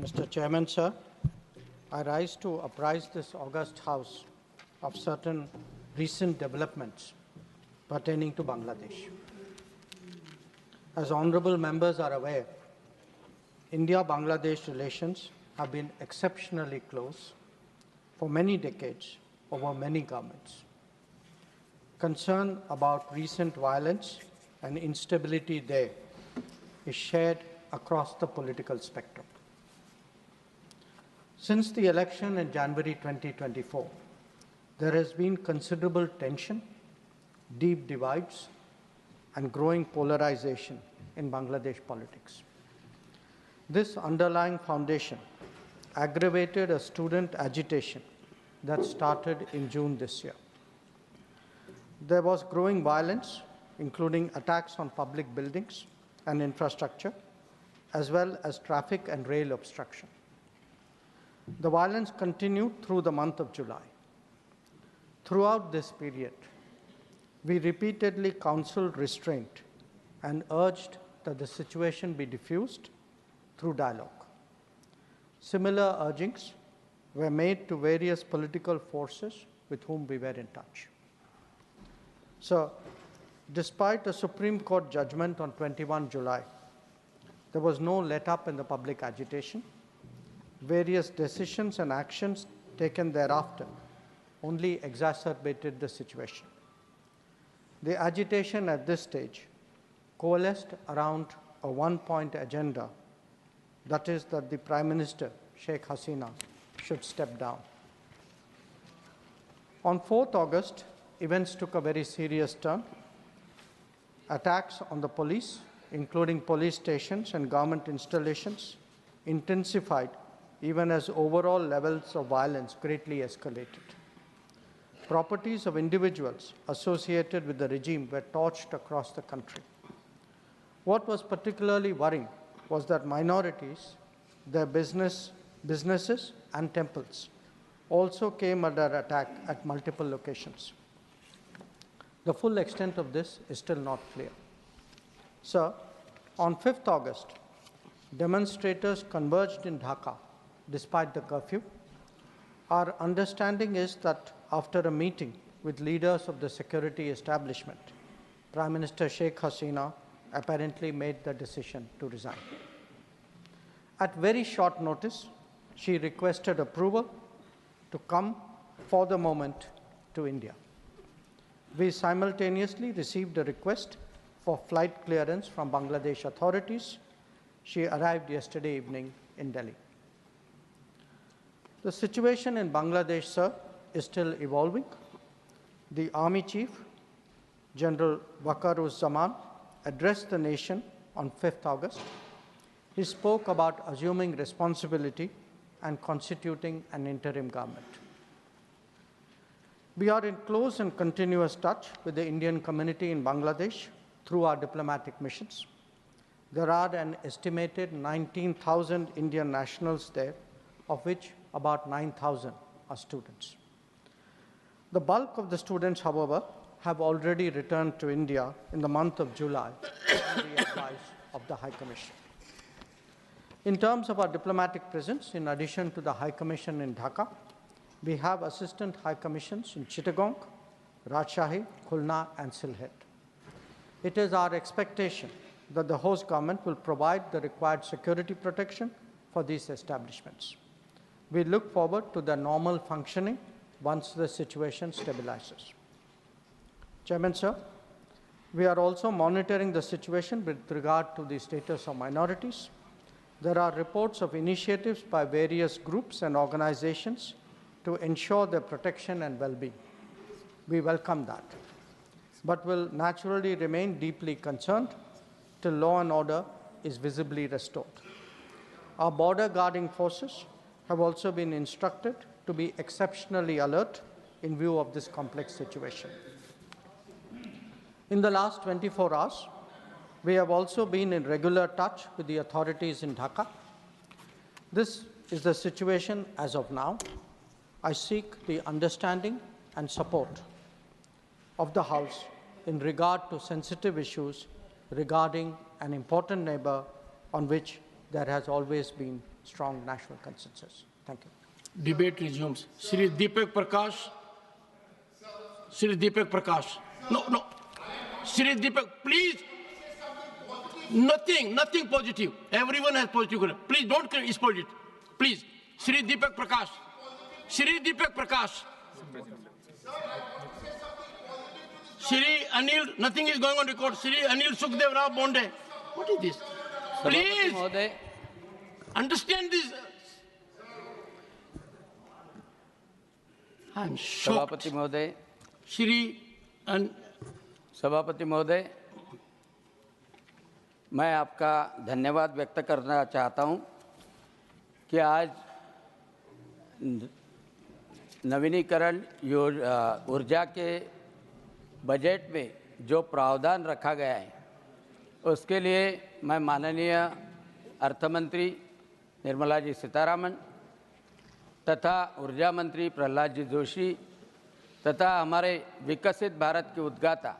Mr. Chairman, sir, I rise to apprise this august House of certain recent developments pertaining to Bangladesh. As honourable members are aware, India-Bangladesh relations have been exceptionally close for many decades over many governments. Concern about recent violence and instability there is shared across the political spectrum. Since the election in January 2024, there has been considerable tension, deep divides, and growing polarization in Bangladesh politics. This underlying foundation aggravated a student agitation that started in June this year. There was growing violence, including attacks on public buildings and infrastructure, as well as traffic and rail obstruction. The violence continued through the month of July. Throughout this period, we repeatedly counseled restraint and urged that the situation be diffused through dialogue. Similar urgings were made to various political forces with whom we were in touch. So, despite a Supreme Court judgment on 21 July, there was no let-up in the public agitation. Various decisions and actions taken thereafter only exacerbated the situation. The agitation at this stage coalesced around a one-point agenda, that is that the Prime Minister, Sheikh Hasina, should step down. On 4th August, events took a very serious turn. Attacks on the police, including police stations and government installations, intensified even as overall levels of violence greatly escalated. Properties of individuals associated with the regime were torched across the country. What was particularly worrying was that minorities, their businesses and temples also came under attack at multiple locations. The full extent of this is still not clear. Sir, on 5th August, demonstrators converged in Dhaka despite the curfew. Our understanding is that after a meeting with leaders of the security establishment, Prime Minister Sheikh Hasina apparently made the decision to resign. At very short notice, she requested approval to come for the moment to India. We simultaneously received a request for flight clearance from Bangladesh authorities. She arrived yesterday evening in Delhi. The situation in Bangladesh, sir, is still evolving. The Army Chief, General Waqar-uz-Zaman, addressed the nation on 5th August. He spoke about assuming responsibility and constituting an interim government. We are in close and continuous touch with the Indian community in Bangladesh through our diplomatic missions. There are an estimated 19,000 Indian nationals there, of which about 9,000 are students. The bulk of the students, however, have already returned to India in the month of July on the advice of the High Commission. In terms of our diplomatic presence, in addition to the High Commission in Dhaka, we have assistant High Commissions in Chittagong, Rajshahi, Khulna, and Sylhet. It is our expectation that the host government will provide the required security protection for these establishments. We look forward to their normal functioning once the situation stabilizes. Chairman, sir, we are also monitoring the situation with regard to the status of minorities. There are reports of initiatives by various groups and organizations to ensure their protection and well-being. We welcome that, but will naturally remain deeply concerned till law and order is visibly restored. Our border guarding forces have also been instructed to be exceptionally alert in view of this complex situation. In the last 24 hours, we have also been in regular touch with the authorities in Dhaka. This is the situation as of now. I seek the understanding and support of the House in regard to sensitive issues regarding an important neighbor on which there has always been strong national consensus. Thank you. Debate resumes. Shri Deepak Prakash. Shri Deepak Prakash. No. Shri Deepak, please. Nothing positive. Everyone has positive. Please don't exploit it. Please. Shri Deepak Prakash. Shri Deepak Prakash. Shri Anil, nothing is going on record. Shri Anil Sukhdev Rao Bonde. What is this? Please understand this. I'm shocked. सभापति महोदय, सभापति महोदय, मैं आपका धन्यवाद व्यक्त करना चाहता हूं कि आज नवीनीकरण ऊर्जा के बजट में जो प्रावधान रखा गया है उसके लिए मैं माननीय अर्थमंत्री निर्मला जी सीतारामन तथा ऊर्जा मंत्री प्रहलाद जी जोशी तथा हमारे विकसित भारत के उद्गाता